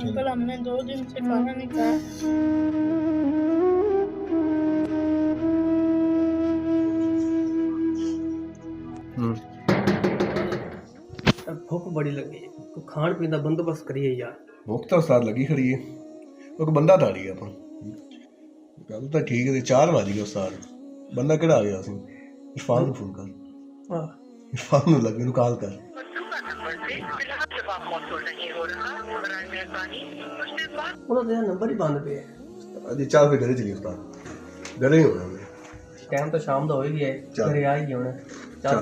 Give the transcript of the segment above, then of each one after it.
Uncle हमने 2 दिन से खाना नहीं खाया। भुख बड़ी लगी है, तो खान पीन का बंदोबस्त करिए यार। भुख तो उस्ताद लगी खड़ी है, कोई बंदा ताड़ी है अपन गल तो ठीक है। 4 बज गए उस्ताद, बंदा किहड़ा आ गया? इरफान नूं फोन कर, इरफान नूं लगे कॉल कर। उन्होंने नंबर ही बंद पे है। अजी चल फिर घरे चलिए उस्ताद, घरे ही होना हमने। टाइम तो शाम का हो ही गया है, घरे आ ही गया होना। चल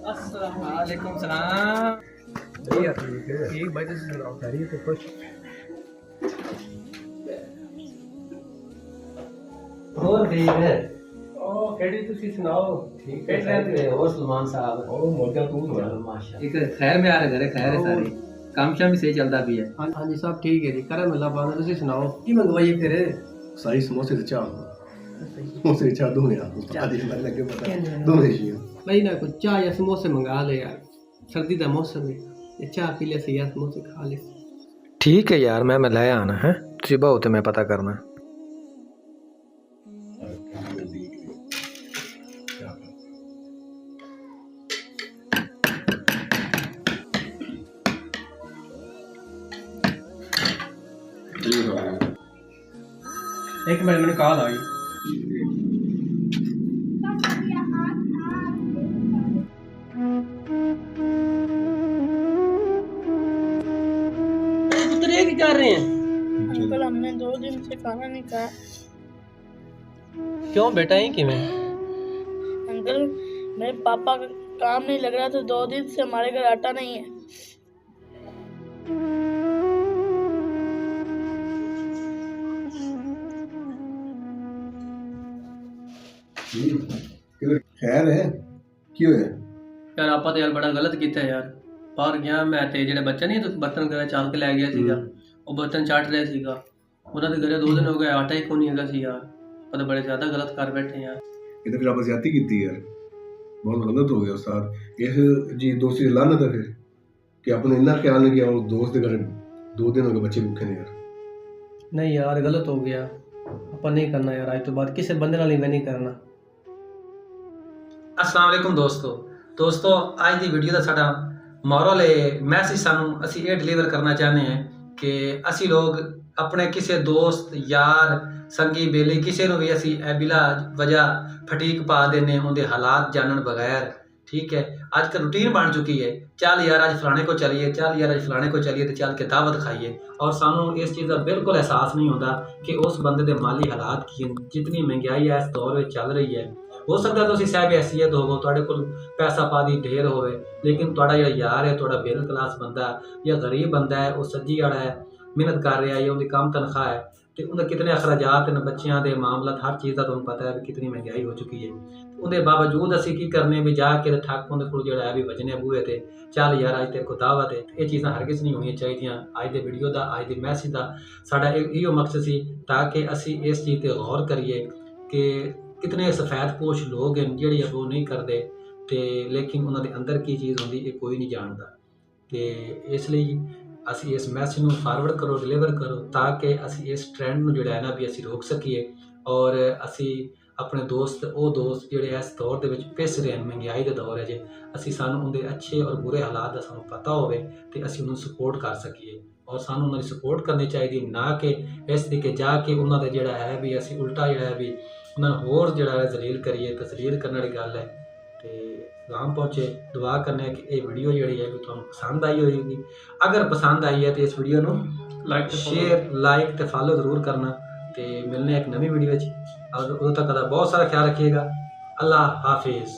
अस्सलामुअलैकुम सलाम। ठीक भाई, तुम सुनाओ? खैरियत है? खुश और ठीक है। ओ केड़ी तुसी सुनाओ? ठीक है रहते हो सलमान साहब? ओ मोटा तू सुना माशाल्लाह। एक खैर में आ रहे घरे, खैर है सारी, काम शाम भी सही चलता भी है। हां जी सब ठीक है जी, करम अल्लाह पाक। तुसी सुनाओ की मंगवाइए फिर? साई समोसे से चाह, समोसे चाह दो यार उस्ताद जी, मत लगे पता दो नहीं भाई ना कुछ चाय या समोसे मंगा ले यार, सर्दी का मौसम है, ये चाय पी ले से या समोसे खा ले। ठीक है यार, मैं ले आना है, तुसी बहुत तो मैं पता करना। एक मिनट, मैंने कॉल आई। क्या कर रहे हैं? अंकल हमने 2 दिन से खाना नहीं खाया। क्यों बेटा, ही किवें? अंकल मेरे पापा का काम नहीं लग रहा, तो 2 दिन से हमारे घर आटा नहीं है। खैर है क्यों है यार आपा तो यार बड़ा गलत किया है यार। बाहर गया मैं ते जेड़े बच्चे नहीं तो बर्तन घर चाल के लै गया सीगा, वो बर्तन चाट रहे सीगा, उन्होंने घरे 2 दिन हो गए आटा ही को नहीं हैगा सी यार। पर बड़े ज्यादा गलत कर बैठे यार। ये तो फिर आप ज्यादती की यार, बहुत गलत हो गया उस्ताद। इस जी दोस्ती लानत है फिर कि आपने इतना ख्याल नहीं किया, उस दोस्त के घर 2 दिन हो गए बच्चे भूखे ने यार। नहीं यार गलत हो गया, अपन नहीं करना यार, आज तो बात किसी बंदे नाल नहीं करना। अस्सलाम वालेकुम दोस्तों आज की वीडियो का साडा मॉरल है, मैसेज सानू असी ये डिलीवर करना चाहते हैं कि असी लोग अपने किसी दोस्त यार संगी बेली किसी को भी असी बिला वजह फटीक पा देने, उनके हालात जानन बगैर। ठीक है, आजकल रूटीन बन चुकी है, चल यार आज फलाने को चलिए, चल यार आज फलाने को चलिए, तो चल के दावत खाइए। और सानू इस चीज़ का बिल्कुल एहसास नहीं होता कि उस बंदे के माली हालात की, जितनी महंगाई है इस दौर में चल रही है। हो सकता है तुम साहब हैसीयत हो, तुहाडे कोल पैसा पादी ढेर होवे, लेकिन तुहाडा जो यार है, तुहाडा मिडिल क्लास बंदा या गरीब बंदा है, वो सज्जी वाला है, मेहनत कर रहा है, या उनकी कम तनख्वाह है, तो उनके कितने अखराजात हैं, बच्चों के मामला, हर चीज़ का तुम्हें पता है कितनी महंगाई हो चुकी है। उनके बावजूद असी की करने भी जाके ठक उन्हें को जो है भी वजने बूहे थे, चल यार अज तेरे को दावत है। ये चीज़ा हरगिज़ नहीं होनी चाहिए। अज के वीडियो का, अज के मैसेज का साडा इहो मकसद सी ताकि असी इस चीज़ पर गौर करिए कि कितने सफेद पोश लोग हैं जिहड़े वो नहीं करते, तो लेकिन उन्होंने अंदर की चीज़ होंगी ये कोई नहीं जानता। तो इसलिए असी इस मैसेज में फॉरवर्ड करो, डिलीवर करो, ताकि असी इस ट्रेंड में जोड़ा है ना भी असी रोक सकीए। और असी अपने दोस्त वो दोस्त जोड़े इस दौर के पिस रहे हैं, महंगाई के दौर है जे, असी सानू उनके अच्छे और बुरे हालात का सानू पता होवे तो असी उन्होंने सपोर्ट कर सकीए। और सानू उन्होंने सपोर्ट करनी चाहिए, ना कि इस तरीके जाके उन्होंने जोड़ा है भी असी उल्टा जोड़ा है भी उन्होंने होर जो है जलील करिए। तसलील करने वाली गल है। तो गांव पहुँचे, दुआ करने कि ये वीडियो जी है भी तुम पसंद आई होगी। अगर पसंद आई है तो इस वीडियो को लाइक शेयर लाइक तो फॉलो जरूर करना। तो मिलने एक नवी वीडियो। उदों तक बहुत सारा ख्याल रखिएगा। अल्लाह हाफिज़।